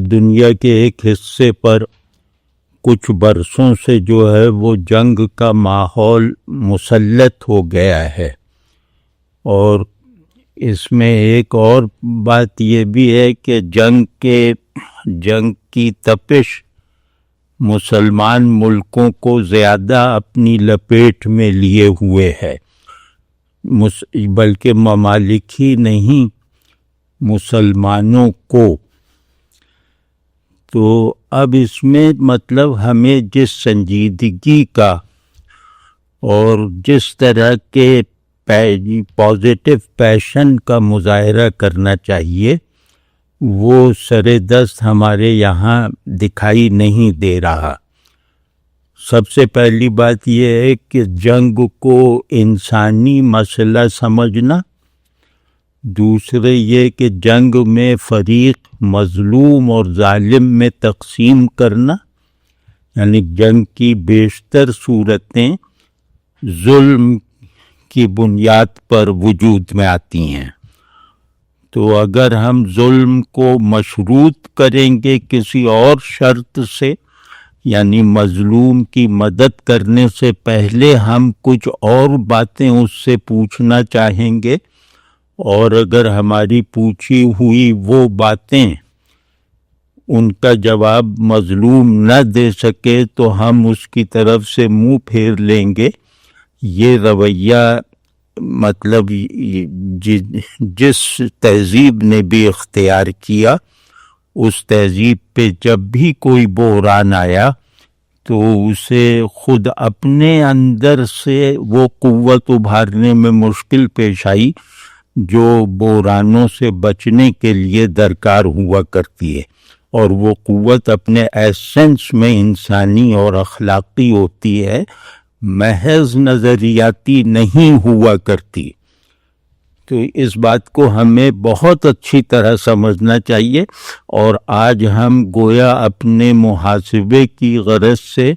دنیا کے ایک حصے پر کچھ برسوں سے جو ہے وہ جنگ کا ماحول مسلط ہو گیا ہے، اور اس میں ایک اور بات یہ بھی ہے کہ جنگ کی تپش مسلمان ملکوں کو زیادہ اپنی لپیٹ میں لیے ہوئے ہے، بلکہ ممالک ہی نہیں، مسلمانوں کو۔ تو اب اس میں مطلب ہمیں جس سنجیدگی کا اور جس طرح کے پازیٹیو پیشن کا مظاہرہ کرنا چاہیے وہ سر دست ہمارے یہاں دکھائی نہیں دے رہا۔ سب سے پہلی بات یہ ہے کہ جنگ کو انسانی مسئلہ سمجھنا، دوسرے یہ کہ جنگ میں فریق مظلوم اور ظالم میں تقسیم کرنا، یعنی جنگ کی بیشتر صورتیں ظلم کی بنیاد پر وجود میں آتی ہیں، تو اگر ہم ظلم کو مشروط کریں گے کسی اور شرط سے، یعنی مظلوم کی مدد کرنے سے پہلے ہم کچھ اور باتیں اس سے پوچھنا چاہیں گے، اور اگر ہماری پوچھی ہوئی وہ باتیں ان کا جواب مظلوم نہ دے سکے تو ہم اس کی طرف سے منہ پھیر لیں گے۔ یہ رویہ مطلب جس تہذیب نے بھی اختیار کیا، اس تہذیب پہ جب بھی کوئی بحران آیا تو اسے خود اپنے اندر سے وہ قوت ابھارنے میں مشکل پیش آئی جو بحرانوں سے بچنے کے لیے درکار ہوا کرتی ہے، اور وہ قوت اپنے ایسنس میں انسانی اور اخلاقی ہوتی ہے، محض نظریاتی نہیں ہوا کرتی۔ تو اس بات کو ہمیں بہت اچھی طرح سمجھنا چاہیے، اور آج ہم گویا اپنے محاسبے کی غرض سے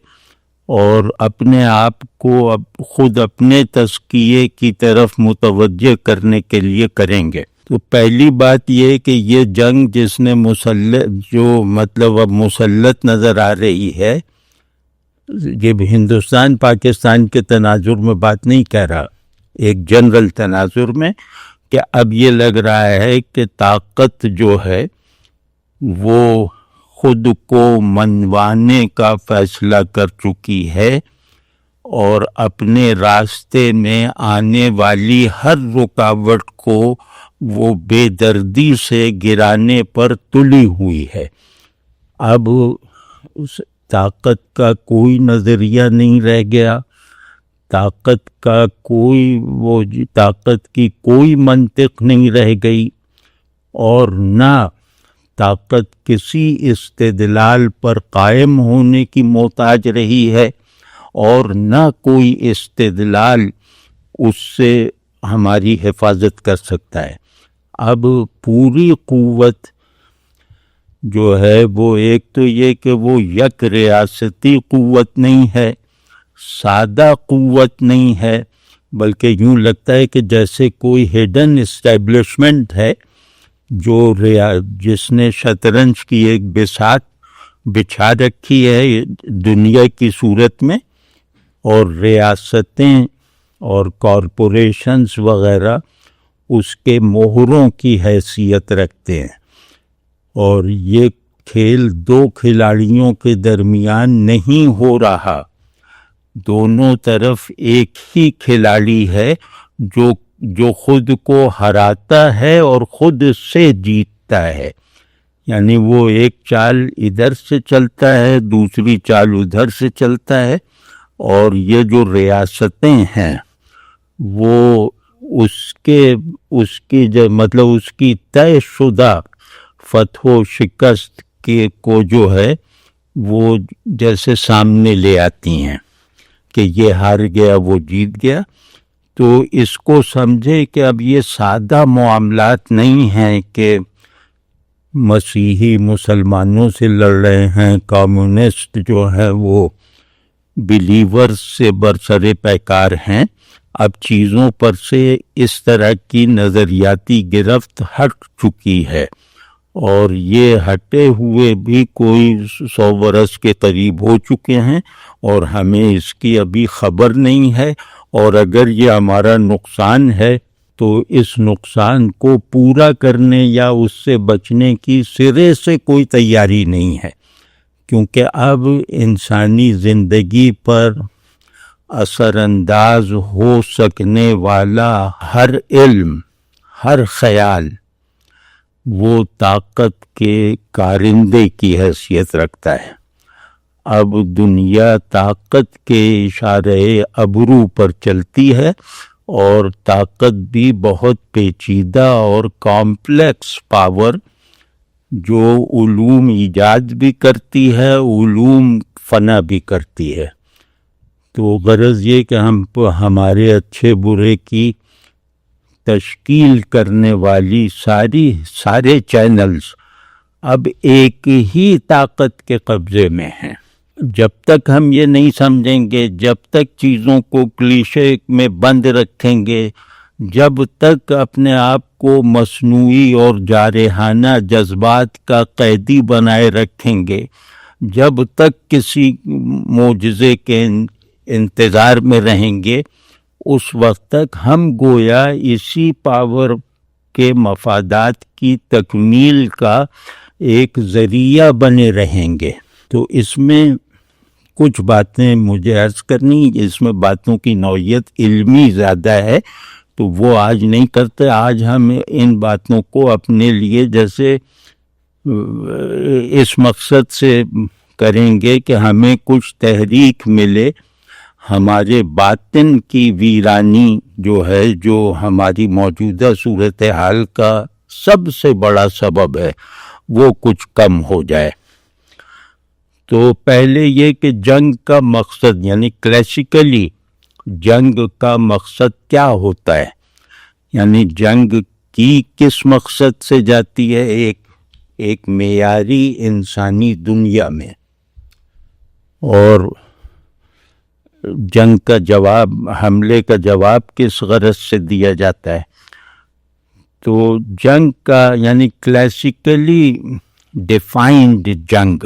اور اپنے آپ کو خود اپنے تزکیے کی طرف متوجہ کرنے کے لیے کریں گے۔ تو پہلی بات یہ کہ یہ جنگ جس نے اب مسلط نظر آ رہی ہے، یہ ہندوستان پاکستان کے تناظر میں بات نہیں کہہ رہا، ایک جنرل تناظر میں، کہ اب یہ لگ رہا ہے کہ طاقت جو ہے وہ خود کو منوانے کا فیصلہ کر چکی ہے، اور اپنے راستے میں آنے والی ہر رکاوٹ کو وہ بے دردی سے گرانے پر تلی ہوئی ہے۔ اب اس طاقت کا کوئی نظریہ نہیں رہ گیا، طاقت کی کوئی منطق نہیں رہ گئی، اور نہ طاقت کسی استدلال پر قائم ہونے کی محتاج رہی ہے، اور نہ کوئی استدلال اس سے ہماری حفاظت کر سکتا ہے۔ اب پوری قوت جو ہے وہ ایک تو یہ کہ وہ یک ریاستی قوت نہیں ہے، سادہ قوت نہیں ہے، بلکہ یوں لگتا ہے کہ جیسے کوئی ہڈن اسٹیبلشمنٹ ہے جس نے شطرنج کی ایک بساط بچھا رکھی ہے دنیا کی صورت میں، اور ریاستیں اور کارپوریشنز وغیرہ اس کے مہروں کی حیثیت رکھتے ہیں، اور یہ کھیل دو کھلاڑیوں کے درمیان نہیں ہو رہا، دونوں طرف ایک ہی کھلاڑی ہے جو خود کو ہراتا ہے اور خود سے جیتتا ہے، یعنی وہ ایک چال ادھر سے چلتا ہے، دوسری چال ادھر سے چلتا ہے، اور یہ جو ریاستیں ہیں وہ اس کی طے شدہ فتح و شکست کو جو ہے وہ جیسے سامنے لے آتی ہیں کہ یہ ہار گیا وہ جیت گیا۔ تو اس کو سمجھے کہ اب یہ سادہ معاملات نہیں ہیں کہ مسیحی مسلمانوں سے لڑ رہے ہیں، کمیونسٹ جو ہیں وہ بلیورز سے برسر پیکار ہیں، اب چیزوں پر سے اس طرح کی نظریاتی گرفت ہٹ چکی ہے، اور یہ ہٹے ہوئے بھی کوئی 100 برس کے قریب ہو چکے ہیں اور ہمیں اس کی ابھی خبر نہیں ہے، اور اگر یہ ہمارا نقصان ہے تو اس نقصان کو پورا کرنے یا اس سے بچنے کی سرے سے کوئی تیاری نہیں ہے، کیونکہ اب انسانی زندگی پر اثر انداز ہو سکنے والا ہر علم، ہر خیال، وہ طاقت کے کارندے کی حیثیت رکھتا ہے۔ اب دنیا طاقت کے اشارے ابرو پر چلتی ہے، اور طاقت بھی بہت پیچیدہ اور کامپلیکس پاور، جو علوم ایجاد بھی کرتی ہے، علوم فنا بھی کرتی ہے۔ تو غرض یہ کہ ہمارے اچھے برے کی تشکیل کرنے والی سارے چینلز اب ایک ہی طاقت کے قبضے میں ہیں۔ جب تک ہم یہ نہیں سمجھیں گے، جب تک چیزوں کو کلیشے میں بند رکھیں گے، جب تک اپنے آپ کو مصنوعی اور جارحانہ جذبات کا قیدی بنائے رکھیں گے، جب تک کسی معجزے کے انتظار میں رہیں گے، اس وقت تک ہم گویا اسی پاور کے مفادات کی تکمیل کا ایک ذریعہ بنے رہیں گے۔ تو اس میں کچھ باتیں مجھے عرض کرنی، اس میں باتوں کی نوعیت علمی زیادہ ہے، تو وہ آج نہیں کرتے۔ آج ہم ان باتوں کو اپنے لیے جیسے اس مقصد سے کریں گے کہ ہمیں کچھ تحریک ملے، ہمارے باطن کی ویرانی جو ہے، جو ہماری موجودہ صورتحال کا سب سے بڑا سبب ہے، وہ کچھ کم ہو جائے۔ تو پہلے یہ کہ جنگ کا مقصد، یعنی کلاسیکلی جنگ کا مقصد کیا ہوتا ہے، یعنی جنگ کی کس مقصد سے جاتی ہے ایک معیاری انسانی دنیا میں، اور جنگ کا جواب، حملے کا جواب کس غرض سے دیا جاتا ہے۔ تو جنگ کا یعنی کلاسیکلی ڈیفائنڈ جنگ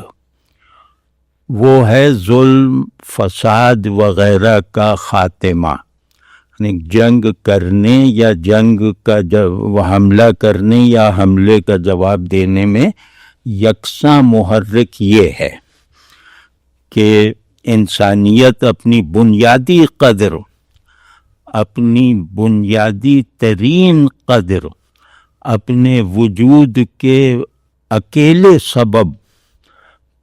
وہ ہے ظلم، فساد وغیرہ کا خاتمہ، یعنی جنگ کرنے یا جنگ کا حملہ کرنے یا حملے کا جواب دینے میں یکساں محرک یہ ہے کہ انسانیت اپنی بنیادی قدر، اپنی بنیادی ترین قدر، اپنے وجود کے اکیلے سبب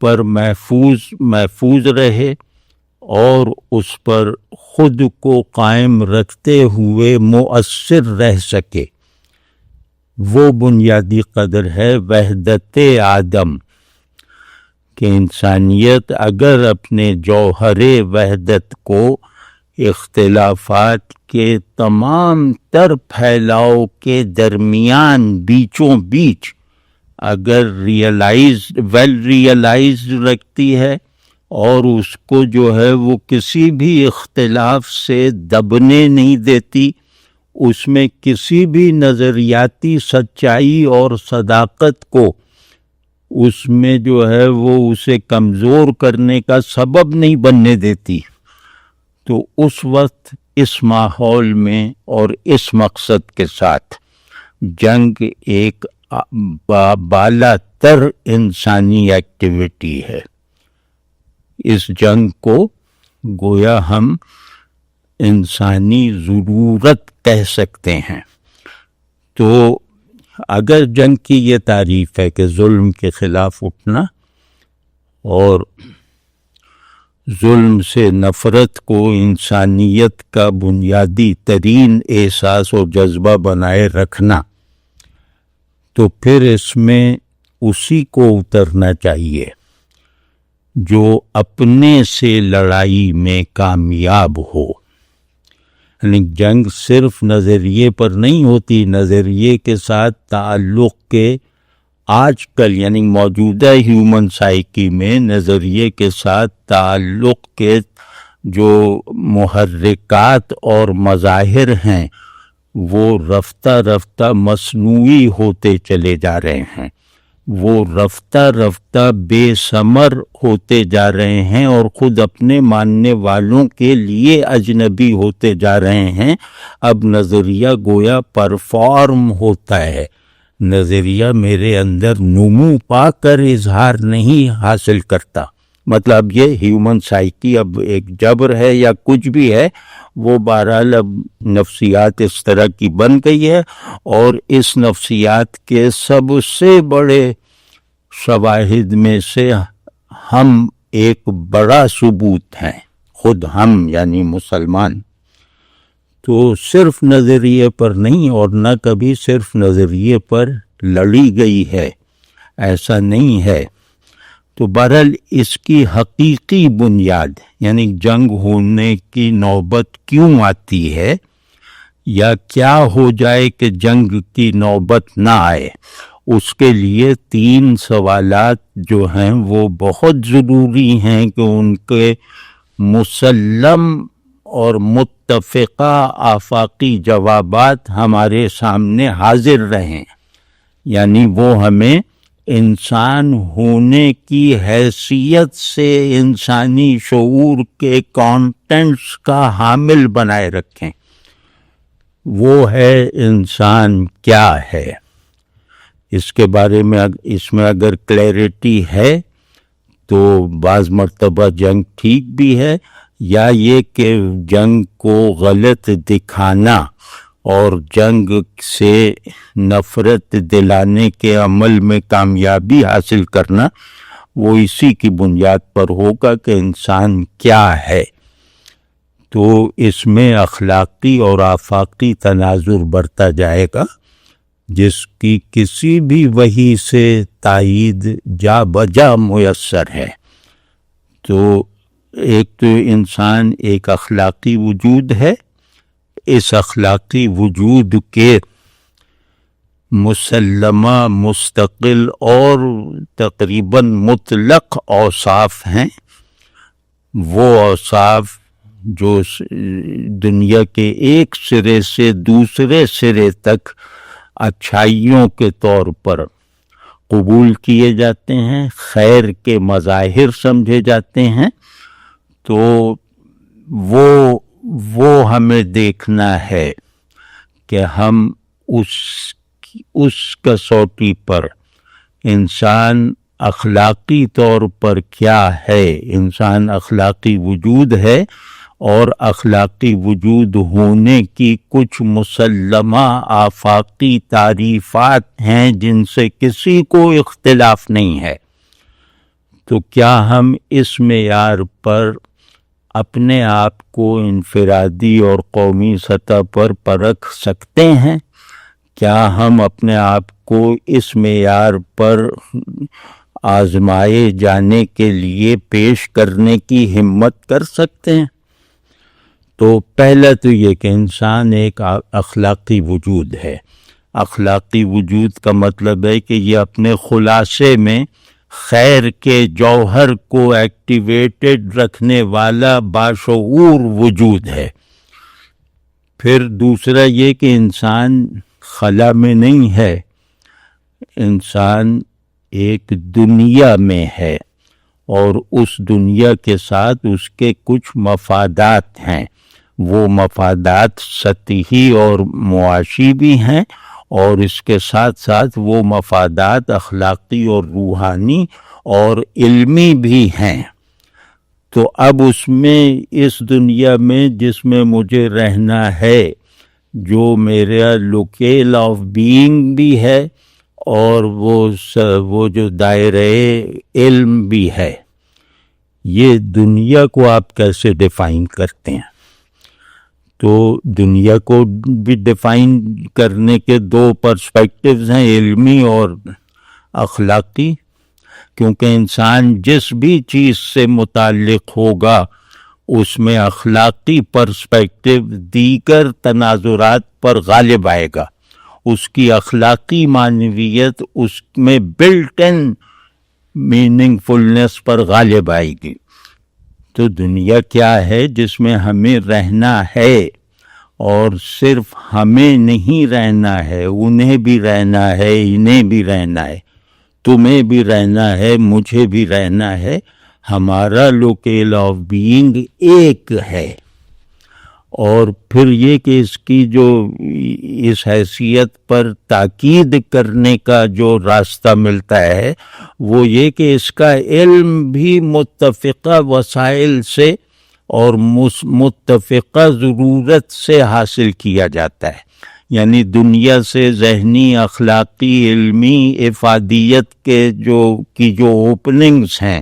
پر محفوظ رہے اور اس پر خود کو قائم رکھتے ہوئے مؤثر رہ سکے۔ وہ بنیادی قدر ہے وحدت آدم، کہ انسانیت اگر اپنے جوہر وحدت کو اختلافات کے تمام تر پھیلاؤ کے درمیان بیچوں بیچ اگر ریئلائز رکھتی ہے، اور اس کو جو ہے وہ کسی بھی اختلاف سے دبنے نہیں دیتی، اس میں کسی بھی نظریاتی سچائی اور صداقت کو اس میں جو ہے وہ اسے کمزور کرنے کا سبب نہیں بننے دیتی، تو اس وقت اس ماحول میں اور اس مقصد کے ساتھ جنگ ایک بالا تر انسانی ایکٹیویٹی ہے۔ اس جنگ کو گویا ہم انسانی ضرورت کہہ سکتے ہیں۔ تو اگر جنگ کی یہ تعریف ہے کہ ظلم کے خلاف اٹھنا اور ظلم سے نفرت کو انسانیت کا بنیادی ترین احساس و جذبہ بنائے رکھنا، تو پھر اس میں اسی کو اترنا چاہیے جو اپنے سے لڑائی میں کامیاب ہو۔ یعنی جنگ صرف نظریے پر نہیں ہوتی، نظریے کے ساتھ تعلق کے آج کل یعنی موجودہ ہیومن سائیکی میں نظریے کے ساتھ تعلق کے جو محرکات اور مظاہر ہیں وہ رفتہ رفتہ مصنوعی ہوتے چلے جا رہے ہیں۔ وہ رفتہ رفتہ بے ثمر ہوتے جا رہے ہیں اور خود اپنے ماننے والوں کے لیے اجنبی ہوتے جا رہے ہیں. اب نظریہ گویا پرفارم ہوتا ہے، نظریہ میرے اندر نمو پا کر اظہار نہیں حاصل کرتا. مطلب یہ ہیومن سائیکی اب ایک جبر ہے یا کچھ بھی ہے، وہ بہرحال اب نفسیات اس طرح کی بن گئی ہے، اور اس نفسیات کے سب سے بڑے شواہد میں سے ہم ایک بڑا ثبوت ہیں، خود ہم یعنی مسلمان. تو صرف نظریے پر نہیں، اور نہ کبھی صرف نظریے پر لڑی گئی ہے، ایسا نہیں ہے. تو بہرحال اس کی حقیقی بنیاد یعنی جنگ ہونے کی نوبت کیوں آتی ہے یا کیا ہو جائے کہ جنگ کی نوبت نہ آئے، اس کے لیے 3 سوالات جو ہیں وہ بہت ضروری ہیں کہ ان کے مسلم اور متفقہ آفاقی جوابات ہمارے سامنے حاضر رہیں. یعنی وہ ہمیں انسان ہونے کی حیثیت سے انسانی شعور کے کانٹینٹس کا حامل بنائے رکھیں. وہ ہے انسان کیا ہے، اس کے بارے میں اس میں اگر کلیئرٹی ہے تو بعض مرتبہ جنگ ٹھیک بھی ہے، یا یہ کہ جنگ کو غلط دکھانا اور جنگ سے نفرت دلانے کے عمل میں کامیابی حاصل کرنا وہ اسی کی بنیاد پر ہوگا کہ انسان کیا ہے. تو اس میں اخلاقی اور آفاقی تناظر بڑھتا جائے گا جس کی کسی بھی وحی سے تائید جا بجا میسر ہے. تو ایک تو انسان ایک اخلاقی وجود ہے، اس اخلاقی وجود کے مسلمہ مستقل اور تقریباً مطلق اوصاف ہیں. وہ اوصاف جو دنیا کے ایک سرے سے دوسرے سرے تک اچھائیوں کے طور پر قبول کیے جاتے ہیں، خیر کے مظاہر سمجھے جاتے ہیں. تو وہ ہمیں دیکھنا ہے کہ ہم اس کسوٹی پر انسان اخلاقی طور پر کیا ہے. انسان اخلاقی وجود ہے، اور اخلاقی وجود ہونے کی کچھ مسلمہ آفاقی تعریفات ہیں جن سے کسی کو اختلاف نہیں ہے. تو کیا ہم اس معیار پر اپنے آپ کو انفرادی اور قومی سطح پر پرکھ سکتے ہیں؟ کیا ہم اپنے آپ کو اس معیار پر آزمائے جانے کے لیے پیش کرنے کی ہمت کر سکتے ہیں؟ تو پہلا تو یہ کہ انسان ایک اخلاقی وجود ہے. اخلاقی وجود کا مطلب ہے کہ یہ اپنے خلاصے میں خیر کے جوہر کو ایکٹیویٹڈ رکھنے والا باشعور وجود ہے. پھر دوسرا یہ کہ انسان خلا میں نہیں ہے، انسان ایک دنیا میں ہے، اور اس دنیا کے ساتھ اس کے کچھ مفادات ہیں. وہ مفادات سطحی اور معاشی بھی ہیں، اور اس کے ساتھ ساتھ وہ مفادات اخلاقی اور روحانی اور علمی بھی ہیں. تو اب اس میں اس دنیا میں جس میں مجھے رہنا ہے، جو میرا لوکیل آف بینگ بھی ہے، اور وہ جو دائرہ علم بھی ہے، یہ دنیا کو آپ کیسے ڈیفائن کرتے ہیں؟ تو دنیا کو بھی ڈیفائن کرنے کے 2 پرسپیکٹیوز ہیں، علمی اور اخلاقی. کیونکہ انسان جس بھی چیز سے متعلق ہوگا اس میں اخلاقی پرسپیکٹیو دیگر تناظرات پر غالب آئے گا. اس کی اخلاقی معنویت اس میں بلٹ ان میننگ فلنس پر غالب آئے گی. تو دنیا کیا ہے جس میں ہمیں رہنا ہے، اور صرف ہمیں نہیں رہنا ہے، انہیں بھی رہنا ہے، انہیں بھی رہنا ہے. تمہیں بھی رہنا ہے، مجھے بھی رہنا ہے، ہمارا لوکیل آف بینگ ایک ہے۔ اور پھر یہ کہ اس کی جو اس حیثیت پر تاکید کرنے کا جو راستہ ملتا ہے وہ یہ کہ اس کا علم بھی متفقہ وسائل سے اور متفقہ ضرورت سے حاصل کیا جاتا ہے، یعنی دنیا سے ذہنی، اخلاقی، علمی افادیت کے جو اوپننگز ہیں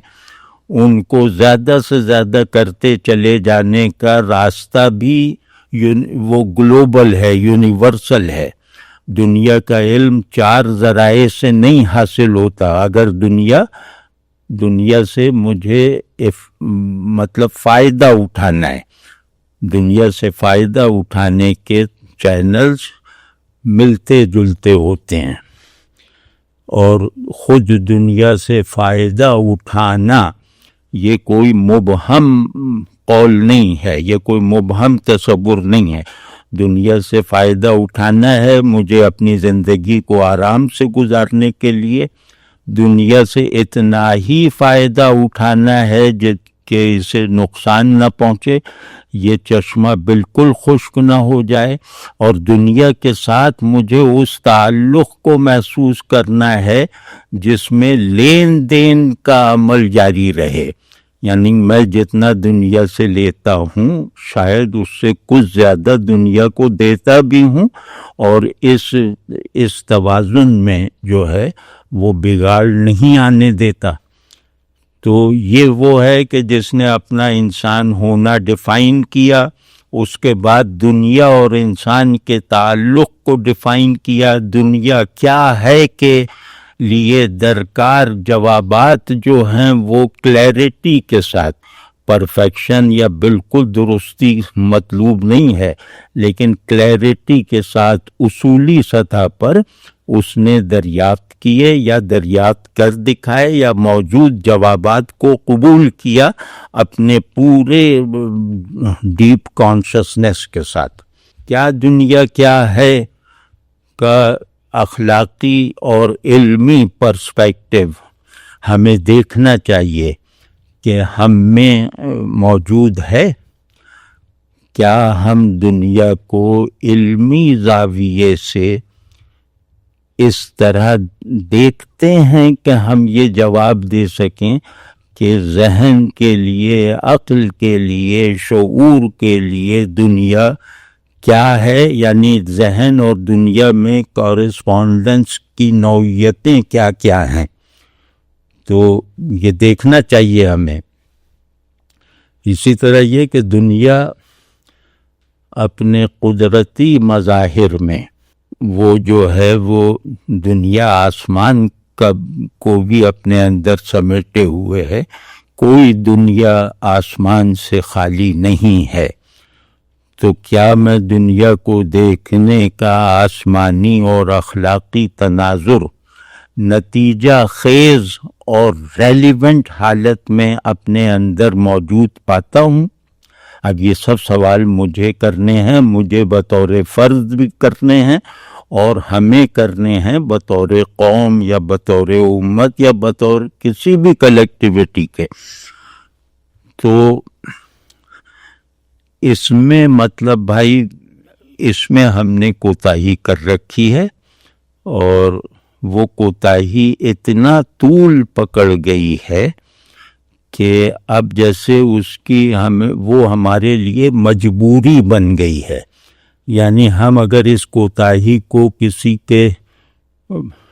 ان کو زیادہ سے زیادہ کرتے چلے جانے کا راستہ بھی وہ گلوبل ہے، یونیورسل ہے۔ دنیا کا علم 4 ذرائع سے نہیں حاصل ہوتا۔ اگر دنیا سے مجھے مطلب فائدہ اٹھانا ہے، دنیا سے فائدہ اٹھانے کے چینلز ملتے جلتے ہوتے ہیں، اور خود دنیا سے فائدہ اٹھانا یہ کوئی مبہم قول نہیں ہے، یہ کوئی مبہم تصور نہیں ہے۔ دنیا سے فائدہ اٹھانا ہے مجھے اپنی زندگی کو آرام سے گزارنے کے لیے، دنیا سے اتنا ہی فائدہ اٹھانا ہے کہ اسے نقصان نہ پہنچے، یہ چشمہ بالکل خشک نہ ہو جائے، اور دنیا کے ساتھ مجھے اس تعلق کو محسوس کرنا ہے جس میں لین دین کا عمل جاری رہے، یعنی میں جتنا دنیا سے لیتا ہوں شاید اس سے کچھ زیادہ دنیا کو دیتا بھی ہوں، اور اس توازن میں جو ہے وہ بگاڑ نہیں آنے دیتا۔ تو یہ وہ ہے کہ جس نے اپنا انسان ہونا ڈیفائن کیا، اس کے بعد دنیا اور انسان کے تعلق کو ڈیفائن کیا، دنیا کیا ہے کے لیے درکار جوابات جو ہیں وہ کلیئرٹی کے ساتھ، پرفیکشن یا بالکل درستی مطلوب نہیں ہے، لیکن کلیئرٹی کے ساتھ اصولی سطح پر اس نے دریافت کیے یا دریافت کر دکھائے یا موجود جوابات کو قبول کیا اپنے پورے ڈیپ کانشسنس کے ساتھ۔ کیا دنیا کیا ہے کا اخلاقی اور علمی پرسپیکٹو ہمیں دیکھنا چاہیے کہ ہم میں موجود ہے۔ کیا ہم دنیا کو علمی زاویے سے اس طرح دیکھتے ہیں کہ ہم یہ جواب دے سکیں کہ ذہن کے لیے، عقل کے لیے، شعور کے لیے دنیا کیا ہے، یعنی ذہن اور دنیا میں کورسپونڈنس کی نوعیتیں کیا کیا ہیں؟ تو یہ دیکھنا چاہیے ہمیں۔ اسی طرح یہ کہ دنیا اپنے قدرتی مظاہر میں وہ جو ہے وہ دنیا آسمان کو بھی اپنے اندر سمیٹے ہوئے ہے، کوئی دنیا آسمان سے خالی نہیں ہے۔ تو کیا میں دنیا کو دیکھنے کا آسمانی اور اخلاقی تناظر نتیجہ خیز اور ریلیونٹ حالت میں اپنے اندر موجود پاتا ہوں؟ اب یہ سب سوال مجھے کرنے ہیں، مجھے بطور فرد بھی کرنے ہیں اور ہمیں کرنے ہیں بطور قوم یا بطور امت یا بطور کسی بھی کلیکٹیویٹی کے۔ تو اس میں مطلب بھائی اس میں ہم نے کوتاہی کر رکھی ہے، اور وہ کوتاہی اتنا طول پکڑ گئی ہے کہ اب جیسے اس کی وہ ہمارے لیے مجبوری بن گئی ہے۔ یعنی ہم اگر اس کوتاہی کو کسی کے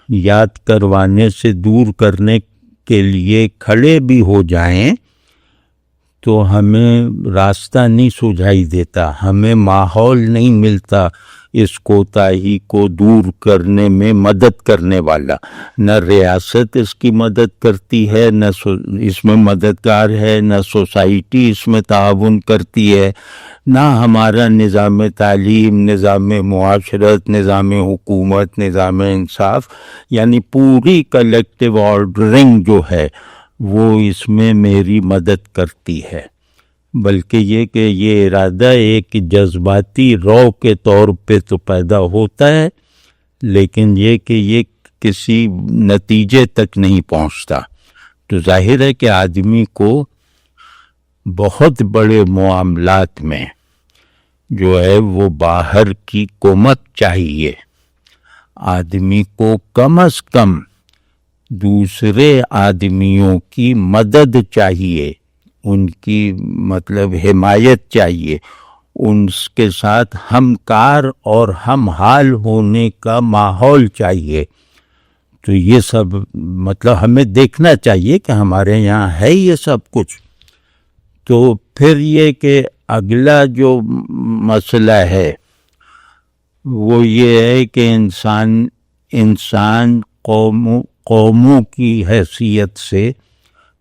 یاد کروانے سے دور کرنے کے لیے کھڑے بھی ہو جائیں تو ہمیں راستہ نہیں سجھائی دیتا، ہمیں ماحول نہیں ملتا اس کوتاہی کو دور کرنے میں مدد کرنے والا۔ نہ ریاست اس کی مدد کرتی ہے، نہ اس میں مددگار ہے، نہ سوسائٹی اس میں تعاون کرتی ہے، نہ ہمارا نظام تعلیم، نظام معاشرت، نظام حکومت، نظام انصاف، یعنی پوری کلیکٹیو آرڈرنگ جو ہے وہ اس میں میری مدد کرتی ہے۔ بلکہ یہ کہ یہ ارادہ ایک جذباتی رو کے طور پہ تو پیدا ہوتا ہے، لیکن یہ کہ یہ کسی نتیجے تک نہیں پہنچتا. تو ظاہر ہے کہ آدمی کو بہت بڑے معاملات میں جو ہے وہ باہر کی کمک چاہیے. آدمی کو کم از کم دوسرے آدمیوں کی مدد چاہیے، ان کی مطلب حمایت چاہیے، ان کے ساتھ ہم کار اور ہم حال ہونے کا ماحول چاہیے. تو یہ سب مطلب ہمیں دیکھنا چاہیے کہ ہمارے یہاں ہے یہ سب کچھ. تو پھر یہ کہ اگلا جو مسئلہ ہے وہ یہ ہے کہ انسان قوموں کی حیثیت سے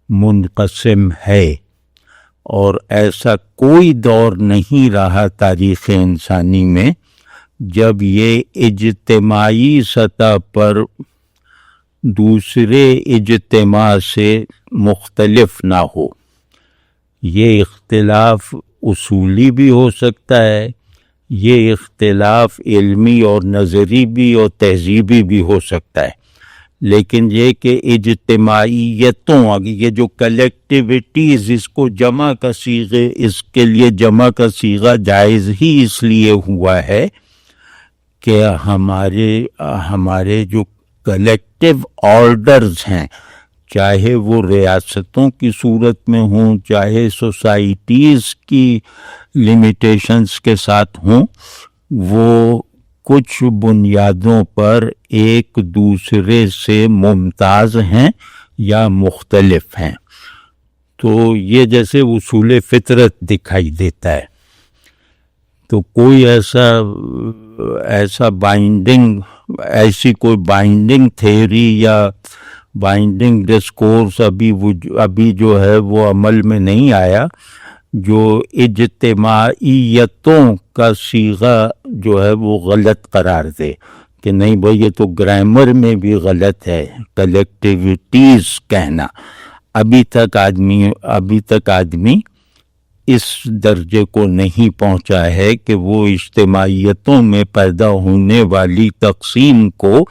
منقسم ہے، اور ایسا کوئی دور نہیں رہا تاریخ انسانی میں جب یہ اجتماعی سطح پر دوسرے اجتماع سے مختلف نہ ہو. یہ اختلاف اصولی بھی ہو سکتا ہے، یہ اختلاف علمی اور نظری بھی اور تہذیبی بھی ہو سکتا ہے، لیکن یہ کہ اجتماعیتوں، یہ جو کلیکٹیویٹیز، اس کو جمع کا صیغے، اس کے لیے جمع کا صیغہ جائز ہی اس لیے ہوا ہے کہ ہمارے جو کلیکٹیو آرڈرز ہیں، چاہے وہ ریاستوں کی صورت میں ہوں، چاہے سوسائٹیز کی لیمیٹیشنز کے ساتھ ہوں، وہ کچھ بنیادوں پر ایک دوسرے سے ممتاز ہیں یا مختلف ہیں. تو یہ جیسے اصول فطرت دکھائی دیتا ہے. تو کوئی ایسی کوئی بائنڈنگ تھیوری یا بائنڈنگ ڈسکورس ابھی جو ہے وہ عمل میں نہیں آیا جو اجتماعیتوں کا صیغہ جو ہے وہ غلط قرار دے کہ نہیں بھائی یہ تو گرامر میں بھی غلط ہے کلیکٹیویٹیز کہنا. ابھی تک آدمی اس درجے کو نہیں پہنچا ہے کہ وہ اجتماعیتوں میں پیدا ہونے والی تقسیم کو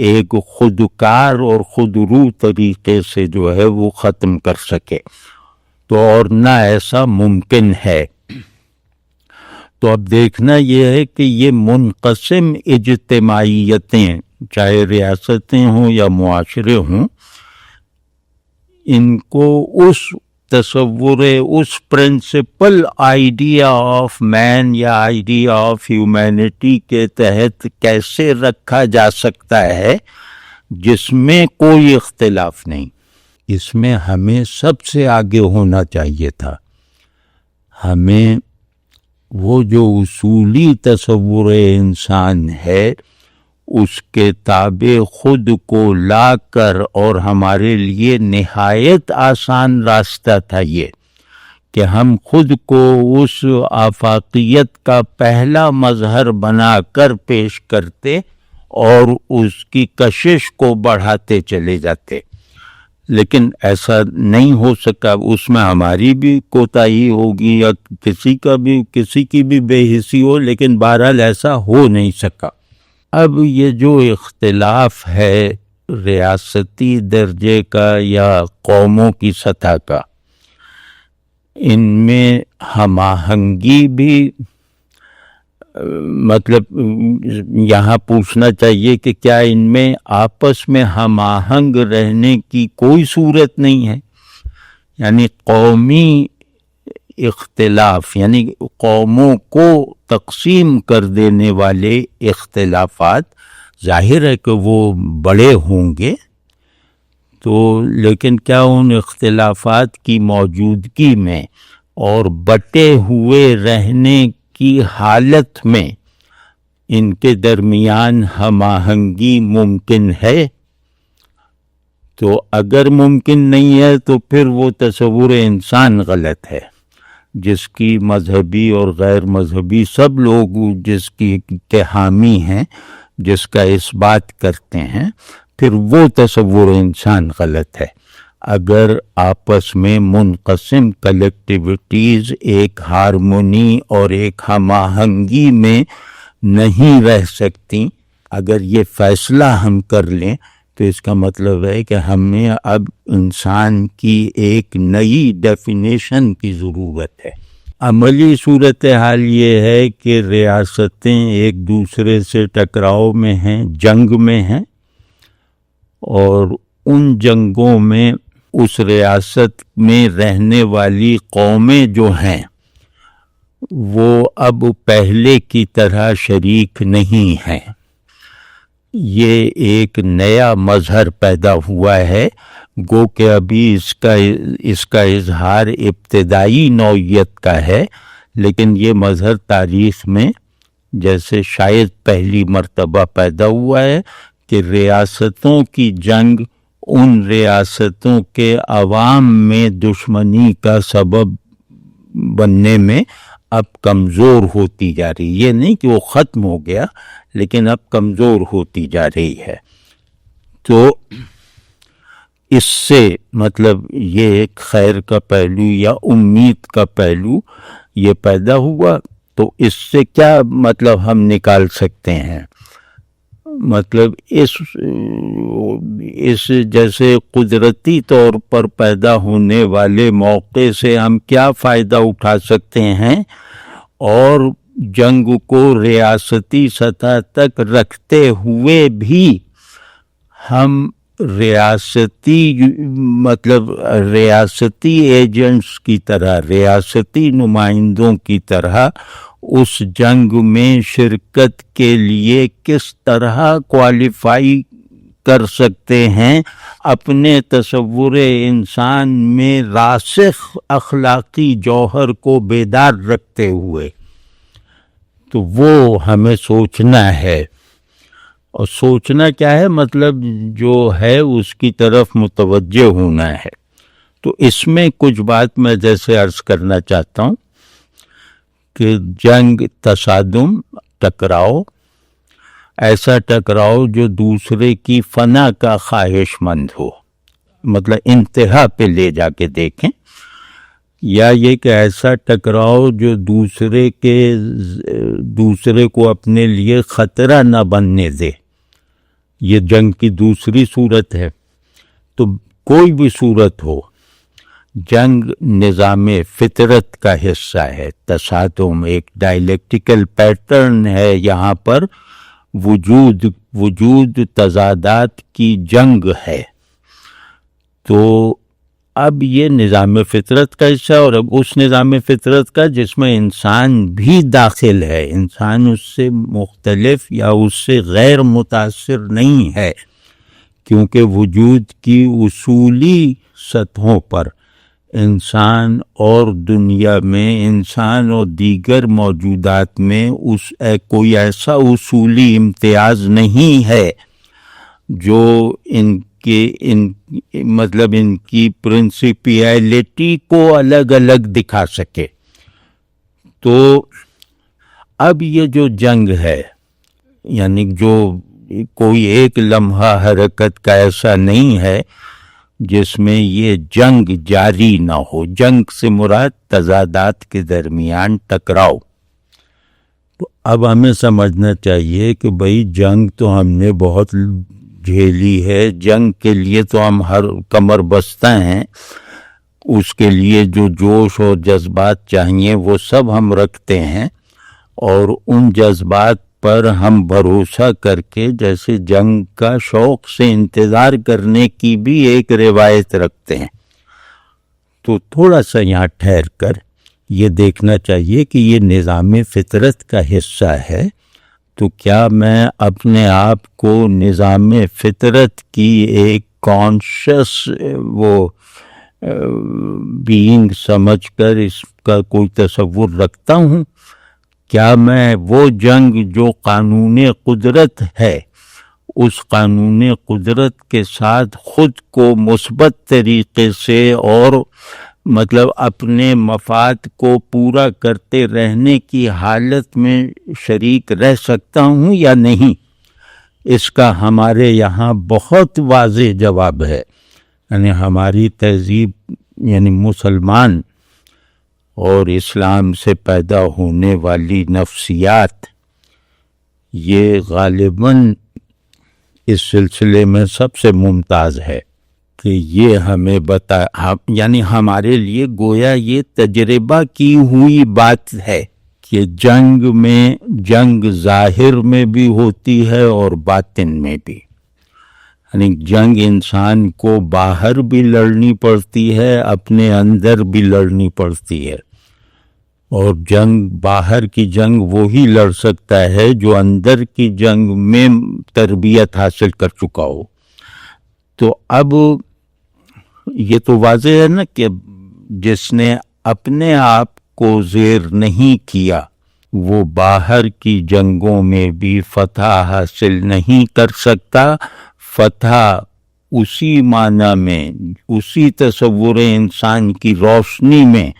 ایک خودکار اور خودرو طریقے سے جو ہے وہ ختم کر سکے. تو اور نہ ایسا ممکن ہے. تو اب دیکھنا یہ ہے کہ یہ منقسم اجتماعیتیں چاہے ریاستیں ہوں یا معاشرے ہوں، ان کو اس تصور، اس پرنسپل آئیڈیا آف مین یا آئیڈیا آف ہیومینٹی کے تحت کیسے رکھا جا سکتا ہے جس میں کوئی اختلاف نہیں. اس میں ہمیں سب سے آگے ہونا چاہیے تھا. ہمیں وہ جو اصولی تصور انسان ہے اس کے تابع خود کو لا کر، اور ہمارے لیے نہایت آسان راستہ تھا یہ کہ ہم خود کو اس آفاقیت کا پہلا مظہر بنا کر پیش کرتے اور اس کی کشش کو بڑھاتے چلے جاتے. لیکن ایسا نہیں ہو سکا. اس میں ہماری بھی کوتاہی ہوگی یا کسی کی بھی بے حسی ہو، لیکن بہرحال ایسا ہو نہیں سکا. اب یہ جو اختلاف ہے ریاستی درجے کا یا قوموں کی سطح کا، ان میں ہم آہنگی بھی مطلب یہاں پوچھنا چاہیے کہ کیا ان میں آپس میں ہم آہنگ رہنے کی کوئی صورت نہیں ہے؟ یعنی قومی اختلاف، یعنی قوموں کو تقسیم کر دینے والے اختلافات، ظاہر ہے کہ وہ بڑے ہوں گے، تو لیکن کیا ان اختلافات کی موجودگی میں اور بٹے ہوئے رہنے کی حالت میں ان کے درمیان ہم آہنگی ممکن ہے؟ تو اگر ممکن نہیں ہے تو پھر وہ تصور انسان غلط ہے، جس کی مذہبی اور غیر مذہبی سب لوگ جس کی کے حامی ہیں، جس کا اس بات کرتے ہیں، پھر وہ تصور انسان غلط ہے. اگر آپس میں منقسم کلیکٹیویٹیز ایک ہارمونی اور ایک ہم آہنگی میں نہیں رہ سکتی اگر یہ فیصلہ ہم کر لیں تو اس کا مطلب ہے کہ ہمیں اب انسان کی ایک نئی ڈیفینیشن کی ضرورت ہے۔ عملی صورتحال یہ ہے کہ ریاستیں ایک دوسرے سے ٹکراؤ میں ہیں، جنگ میں ہیں، اور ان جنگوں میں اس ریاست میں رہنے والی قومیں جو ہیں وہ اب پہلے کی طرح شریک نہیں ہیں۔ یہ ایک نیا مظہر پیدا ہوا ہے، گو کہ ابھی اس کا اظہار ابتدائی نوعیت کا ہے، لیکن یہ مظہر تاریخ میں جیسے شاید پہلی مرتبہ پیدا ہوا ہے کہ ریاستوں کی جنگ ان ریاستوں کے عوام میں دشمنی کا سبب بننے میں اب کمزور ہوتی جا رہی۔ یہ نہیں کہ وہ ختم ہو گیا، لیکن اب کمزور ہوتی جا رہی ہے۔ تو اس سے مطلب یہ ایک خیر کا پہلو یا امید کا پہلو یہ پیدا ہوا۔ تو اس سے کیا مطلب ہم نکال سکتے ہیں؟ مطلب اس جیسے قدرتی طور پر پیدا ہونے والے موقع سے ہم کیا فائدہ اٹھا سکتے ہیں، اور جنگ کو ریاستی سطح تک رکھتے ہوئے بھی ہم ریاستی ایجنٹس کی طرح، ریاستی نمائندوں کی طرح اس جنگ میں شرکت کے لیے کس طرح کوالیفائی کر سکتے ہیں، اپنے تصور انسان میں راسخ اخلاقی جوہر کو بیدار رکھتے ہوئے۔ تو وہ ہمیں سوچنا ہے، اور سوچنا کیا ہے؟ مطلب جو ہے اس کی طرف متوجہ ہونا ہے۔ تو اس میں کچھ بات میں جیسے عرض کرنا چاہتا ہوں کہ جنگ، تصادم، ٹکراؤ، ایسا ٹکراؤ جو دوسرے کی فنا کا خواہش مند ہو، مطلب انتہا پہ لے جا کے دیکھیں، یا یہ کہ ایسا ٹکراؤ جو دوسرے کو اپنے لیے خطرہ نہ بننے دے، یہ جنگ کی دوسری صورت ہے۔ تو کوئی بھی صورت ہو، جنگ نظام فطرت کا حصہ ہے۔ تصادم ایک ڈائلیکٹیکل پیٹرن ہے، یہاں پر وجود تضادات کی جنگ ہے۔ تو اب یہ نظام فطرت کا حصہ، اور اب اس نظام فطرت کا جس میں انسان بھی داخل ہے، انسان اس سے مختلف یا اس سے غیر متاثر نہیں ہے، کیونکہ وجود کی اصولی سطحوں پر انسان اور دنیا میں، انسان اور دیگر موجودات میں کوئی ایسا اصولی امتیاز نہیں ہے جو ان کی پرنسپیلٹی کو الگ الگ دکھا سکے۔ تو اب یہ جو جنگ ہے، یعنی جو کوئی ایک لمحہ حرکت کا ایسا نہیں ہے جس میں یہ جنگ جاری نہ ہو۔ جنگ سے مراد تضادات کے درمیان ٹکراؤ۔ تو اب ہمیں سمجھنا چاہیے کہ بھئی جنگ تو ہم نے بہت جھیلی ہے، جنگ کے لیے تو ہم ہر کمر بستہ ہیں، اس کے لیے جو جوش اور جذبات چاہیے وہ سب ہم رکھتے ہیں، اور ان جذبات پر ہم بھروسہ کر کے جیسے جنگ کا شوق سے انتظار کرنے کی بھی ایک روایت رکھتے ہیں۔ تو تھوڑا سا یہاں ٹھہر کر یہ دیکھنا چاہیے کہ یہ نظام فطرت کا حصہ ہے، تو کیا میں اپنے آپ کو نظام فطرت کی ایک کانشس بینگ سمجھ کر اس کا کوئی تصور رکھتا ہوں؟ کیا میں وہ جنگ جو قانون قدرت ہے، اس قانون قدرت کے ساتھ خود کو مثبت طریقے سے اور مطلب اپنے مفاد کو پورا کرتے رہنے کی حالت میں شریک رہ سکتا ہوں یا نہیں؟ اس کا ہمارے یہاں بہت واضح جواب ہے۔ یعنی ہماری تہذیب، یعنی مسلمان اور اسلام سے پیدا ہونے والی نفسیات، یہ غالباً اس سلسلے میں سب سے ممتاز ہے کہ یہ ہمیں یعنی ہمارے لیے گویا یہ تجربہ کی ہوئی بات ہے کہ جنگ ظاہر میں بھی ہوتی ہے اور باطن میں بھی. یعنی جنگ انسان کو باہر بھی لڑنی پڑتی ہے، اپنے اندر بھی لڑنی پڑتی ہے، اور باہر کی جنگ وہی لڑ سکتا ہے جو اندر کی جنگ میں تربیت حاصل کر چکا ہو. تو اب یہ تو واضح ہے نا کہ جس نے اپنے آپ کو زیر نہیں کیا وہ باہر کی جنگوں میں بھی فتح حاصل نہیں کر سکتا. فتح اسی معنی میں، اسی تصور انسان کی روشنی میں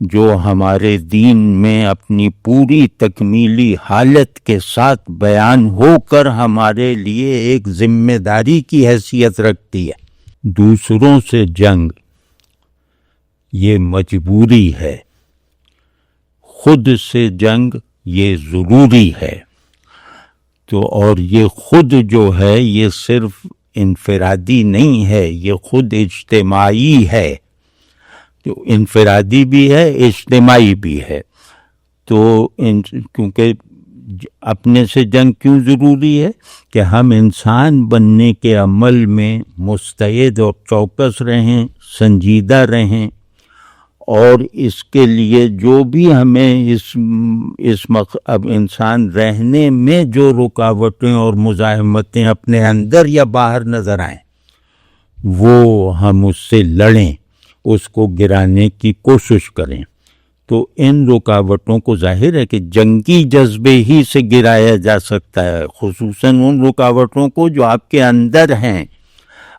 جو ہمارے دین میں اپنی پوری تکمیلی حالت کے ساتھ بیان ہو کر ہمارے لیے ایک ذمہ داری کی حیثیت رکھتی ہے. دوسروں سے جنگ یہ مجبوری ہے، خود سے جنگ یہ ضروری ہے. تو اور یہ خود جو ہے یہ صرف انفرادی نہیں ہے، یہ خود اجتماعی ہے. تو انفرادی بھی ہے، اجتماعی بھی ہے. تو کیونکہ اپنے سے جنگ کیوں ضروری ہے کہ ہم انسان بننے کے عمل میں مستعد اور چوکس رہیں، سنجیدہ رہیں، اور اس کے لیے جو بھی ہمیں اب انسان رہنے میں جو رکاوٹیں اور مزاحمتیں اپنے اندر یا باہر نظر آئیں وہ ہم اس سے لڑیں، اس کو گرانے کی کوشش کریں. تو ان رکاوٹوں کو ظاہر ہے کہ جنگی جذبے ہی سے گرایا جا سکتا ہے، خصوصاً ان رکاوٹوں کو جو آپ کے اندر ہیں.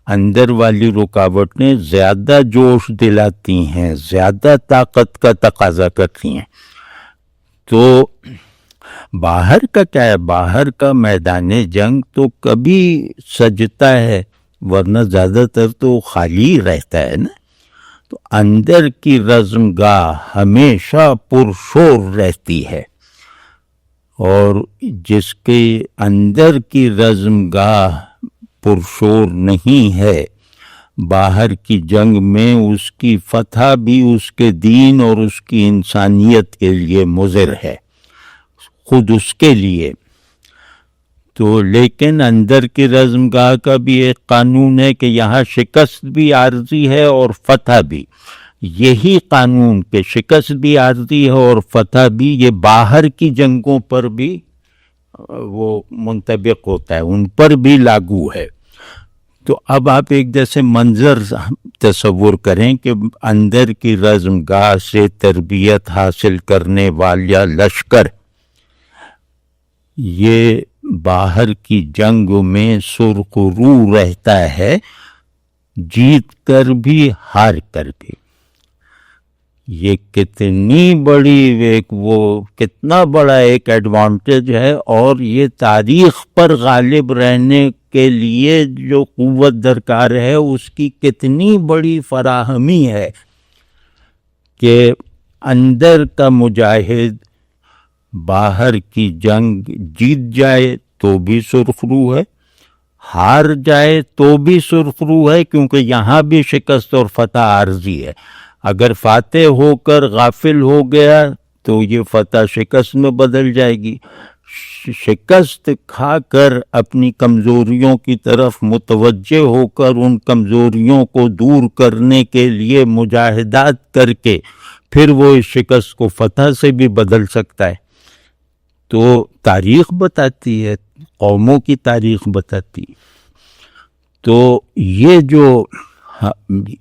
اندر والی رکاوٹیں زیادہ جوش دلاتی ہیں، زیادہ طاقت کا تقاضا کرتی ہیں. تو باہر کا کیا ہے؟ باہر کا میدان جنگ تو کبھی سجتا ہے ورنہ زیادہ تر تو خالی رہتا ہے نا. تو اندر کی رزم گاہ ہمیشہ پرشور رہتی ہے، اور جس کے اندر کی رزم گاہ پرشور نہیں ہے، باہر کی جنگ میں اس کی فتح بھی اس کے دین اور اس کی انسانیت کے لیے مضر ہے، خود اس کے لیے. تو لیکن اندر کی رزم گاہ کا بھی ایک قانون ہے کہ یہاں شکست بھی عارضی ہے اور فتح بھی. یہی قانون کہ شکست بھی عارضی ہے اور فتح بھی، یہ باہر کی جنگوں پر بھی وہ منطبق ہوتا ہے، ان پر بھی لاگو ہے. تو اب آپ ایک جیسے منظر تصور کریں کہ اندر کی رزم گاہ سے تربیت حاصل کرنے والا لشکر یہ باہر کی جنگ میں سرخرو رہتا ہے، جیت کر بھی ہار کر بھی. یہ کتنی بڑی کتنا بڑا ایک ایڈوانٹیج ہے، اور یہ تاریخ پر غالب رہنے کے لیے جو قوت درکار ہے اس کی کتنی بڑی فراہمی ہے کہ اندر کا مجاہد باہر کی جنگ جیت جائے تو بھی سرخرو ہے، ہار جائے تو بھی سرخرو ہے، کیونکہ یہاں بھی شکست اور فتح عارضی ہے. اگر فاتح ہو کر غافل ہو گیا تو یہ فتح شکست میں بدل جائے گی. شکست کھا کر اپنی کمزوریوں کی طرف متوجہ ہو کر ان کمزوریوں کو دور کرنے کے لیے مجاہدات کر کے پھر وہ اس شکست کو فتح سے بھی بدل سکتا ہے. تو تاریخ بتاتی ہے، قوموں کی تاریخ بتاتی. تو یہ جو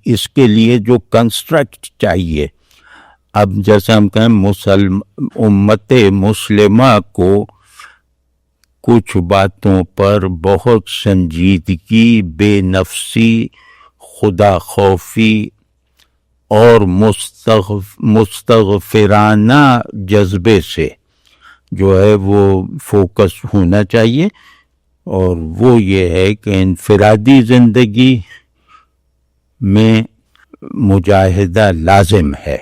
اس کے لیے جو کنسٹرکٹ چاہیے، اب جیسے ہم کہیں امت مسلمہ کو کچھ باتوں پر بہت سنجیدگی، بے نفسی، خدا خوفی اور مستغفرانہ جذبے سے جو ہے وہ فوکس ہونا چاہیے. اور وہ یہ ہے کہ انفرادی زندگی میں مجاہدہ لازم ہے،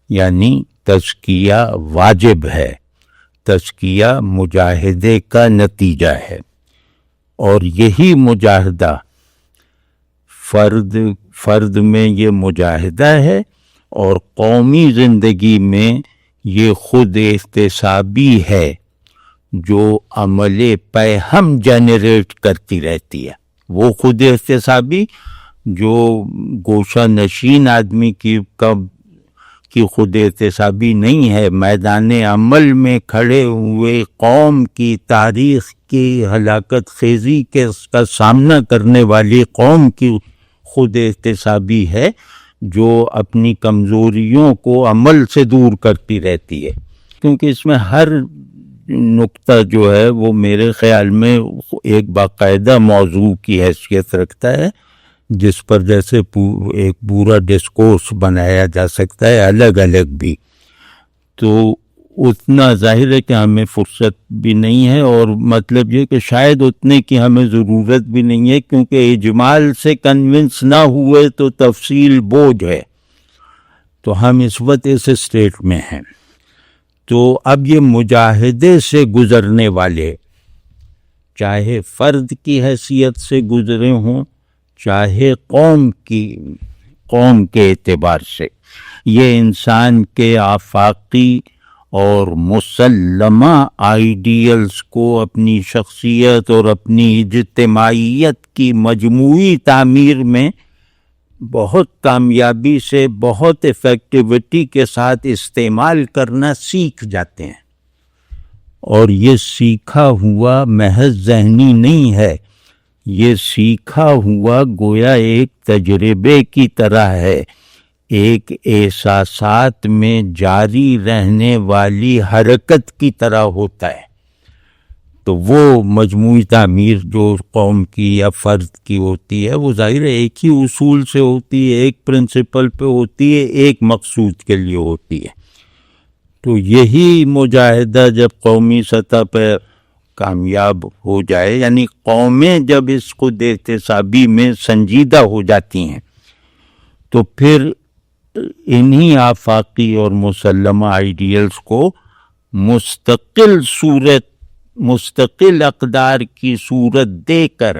یعنی تزکیہ واجب ہے. تزکیہ مجاہدے کا نتیجہ ہے، اور یہی مجاہدہ فرد میں یہ مجاہدہ ہے، اور قومی زندگی میں یہ خود احتسابی ہے جو عمل پیہم جنریٹ کرتی رہتی ہے۔ وہ خود احتسابی جو گوشہ نشین آدمی کی خود احتسابی نہیں ہے، میدان عمل میں کھڑے ہوئے قوم کی تاریخ کی ہلاکت خیزی کا سامنا کرنے والی قوم کی خود احتسابی ہے، جو اپنی کمزوریوں کو عمل سے دور کرتی رہتی ہے۔ کیونکہ اس میں ہر نقطہ جو ہے وہ میرے خیال میں ایک باقاعدہ موضوع کی حیثیت رکھتا ہے، جس پر جیسے ایک پورا ڈسکورس بنایا جا سکتا ہے الگ الگ بھی۔ تو اتنا ظاہر ہے کہ ہمیں فرصت بھی نہیں ہے، اور مطلب یہ کہ شاید اتنے کی ہمیں ضرورت بھی نہیں ہے، کیونکہ اجمال سے کنونس نہ ہوئے تو تفصیل بوجھ ہے۔ تو ہم اس وقت اس اسٹیٹ میں ہیں۔ تو اب یہ مجاہدے سے گزرنے والے، چاہے فرد کی حیثیت سے گزرے ہوں، چاہے قوم کے اعتبار سے، یہ انسان کے آفاقی اور مسلمہ آئیڈیلز کو اپنی شخصیت اور اپنی اجتماعیت کی مجموعی تعمیر میں بہت کامیابی سے، بہت ایفیکٹیوٹی کے ساتھ استعمال کرنا سیکھ جاتے ہیں، اور یہ سیکھا ہوا محض ذہنی نہیں ہے، یہ سیکھا ہوا گویا ایک تجربے کی طرح ہے، ایک احساسات میں جاری رہنے والی حرکت کی طرح ہوتا ہے۔ تو وہ مجموعی تعمیر جو قوم کی یا فرد کی ہوتی ہے، وہ ظاہر ہے ایک ہی اصول سے ہوتی ہے، ایک پرنسپل پہ ہوتی ہے، ایک مقصود کے لیے ہوتی ہے۔ تو یہی مجاہدہ جب قومی سطح پہ کامیاب ہو جائے، یعنی قومیں جب اس خود احتسابی میں سنجیدہ ہو جاتی ہیں، تو پھر انہی آفاقی اور مسلمہ آئیڈیلز کو مستقل اقدار کی صورت دے کر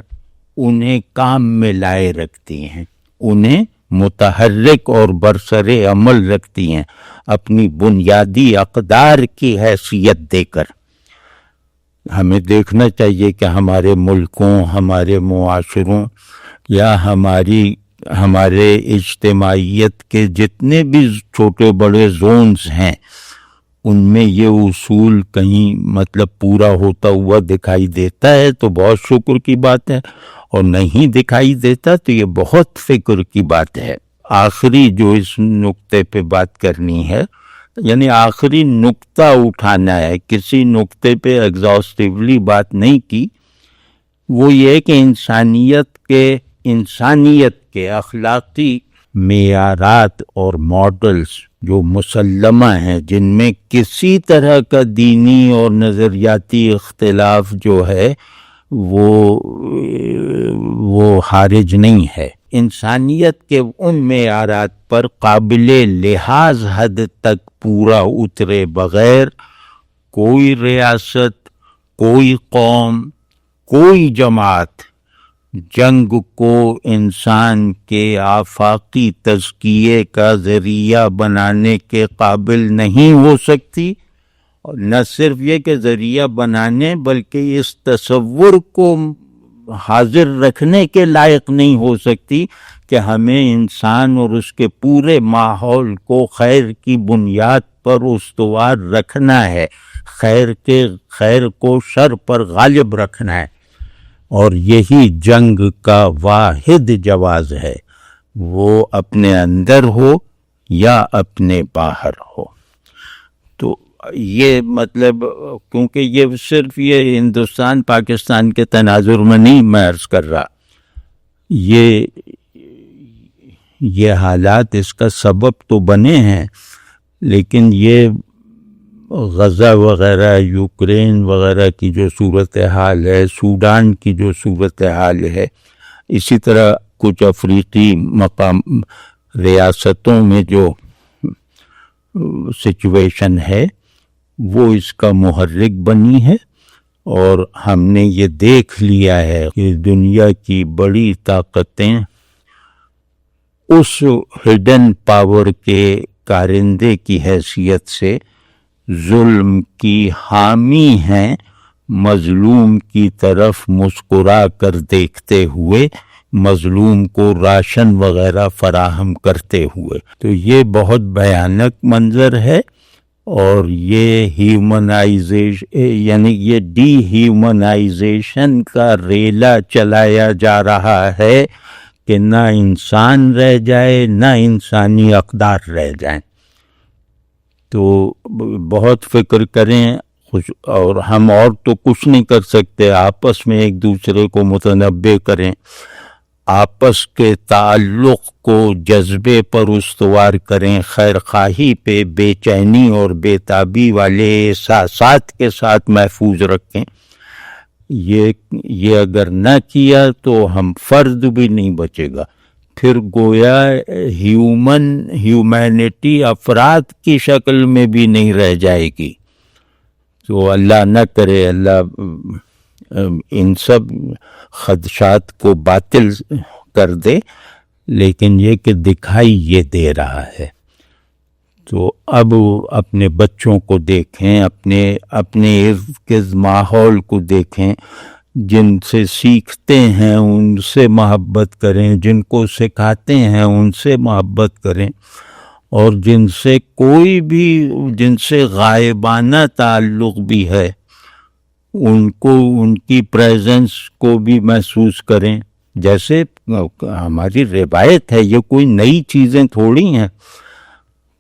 انہیں کام میں لائے رکھتی ہیں، انہیں متحرک اور برسر عمل رکھتی ہیں، اپنی بنیادی اقدار کی حیثیت دے کر۔ ہمیں دیکھنا چاہیے کہ ہمارے ملکوں، ہمارے معاشروں یا ہمارے اجتماعیت کے جتنے بھی چھوٹے بڑے زونز ہیں، ان میں یہ اصول کہیں مطلب پورا ہوتا ہوا دکھائی دیتا ہے تو بہت شکر کی بات ہے، اور نہیں دکھائی دیتا تو یہ بہت فکر کی بات ہے۔ آخری جو اس نقطے پہ بات کرنی ہے، یعنی آخری نقطہ اٹھانا ہے، کسی نقطے پہ ایگزاسٹیولی بات نہیں کی، وہ یہ کہ انسانیت کے اخلاقی معیارات اور ماڈلز جو مسلمہ ہیں، جن میں کسی طرح کا دینی اور نظریاتی اختلاف جو ہے وہ حارج نہیں ہے، انسانیت کے ان معیارات پر قابل لحاظ حد تک پورا اترے بغیر کوئی ریاست، کوئی قوم، کوئی جماعت جنگ کو انسان کے آفاقی تزکیے کا ذریعہ بنانے کے قابل نہیں ہو سکتی، اور نہ صرف یہ کہ ذریعہ بنانے بلکہ اس تصور کو حاضر رکھنے کے لائق نہیں ہو سکتی کہ ہمیں انسان اور اس کے پورے ماحول کو خیر کی بنیاد پر استوار رکھنا ہے، خیر کو شر پر غالب رکھنا ہے، اور یہی جنگ کا واحد جواز ہے، وہ اپنے اندر ہو یا اپنے باہر ہو۔ تو یہ مطلب کیونکہ یہ صرف یہ ہندوستان پاکستان کے تناظر میں نہیں میں عرض کر رہا، یہ حالات اس کا سبب تو بنے ہیں، لیکن یہ غزہ وغیرہ، یوکرین وغیرہ کی جو صورتحال ہے، سوڈان کی جو صورتحال ہے، اسی طرح کچھ افریقی ریاستوں میں جو سچویشن ہے، وہ اس کا محرک بنی ہے، اور ہم نے یہ دیکھ لیا ہے کہ دنیا کی بڑی طاقتیں اس ہڈن پاور کے کارندے کی حیثیت سے ظلم کی حامی ہیں، مظلوم کی طرف مسکرا کر دیکھتے ہوئے، مظلوم کو راشن وغیرہ فراہم کرتے ہوئے۔ تو یہ بہت بھیانک منظر ہے، اور یہ ہیومنائزیشن یعنی یہ ڈی ہیومنائزیشن کا ریلا چلایا جا رہا ہے کہ نہ انسان رہ جائے، نہ انسانی اقدار رہ جائیں۔ تو بہت فکر کریں، اور ہم اور تو کچھ نہیں کر سکتے، آپس میں ایک دوسرے کو متنبع کریں، آپس کے تعلق کو جذبے پر استوار کریں، خیر خواہی پہ بے چینی اور بے تابی والے احساسات کے ساتھ محفوظ رکھیں۔ یہ اگر نہ کیا تو ہم فرد بھی نہیں بچے گا، پھر گویا ہیومینٹی افراد کی شکل میں بھی نہیں رہ جائے گی۔ تو اللہ نہ کرے، اللہ ان سب خدشات کو باطل کر دے، لیکن یہ کہ دکھائی یہ دے رہا ہے۔ تو اب اپنے بچوں کو دیکھیں، اپنے ارد گرد ماحول کو دیکھیں، جن سے سیکھتے ہیں ان سے محبت کریں، جن کو سکھاتے ہیں ان سے محبت کریں، اور جن سے غائبانہ تعلق بھی ہے ان کی پریزنس کو بھی محسوس کریں۔ جیسے ہماری روایت ہے، یہ کوئی نئی چیزیں تھوڑی ہیں۔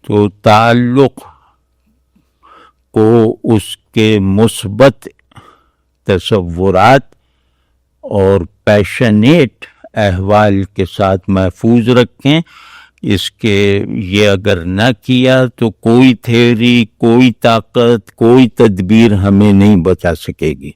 تو تعلق کو اس کے مثبت تصورات اور پیشنیٹ احوال کے ساتھ محفوظ رکھیں۔ اس کے یہ اگر نہ کیا تو کوئی تھیوری، کوئی طاقت، کوئی تدبیر ہمیں نہیں بچا سکے گی۔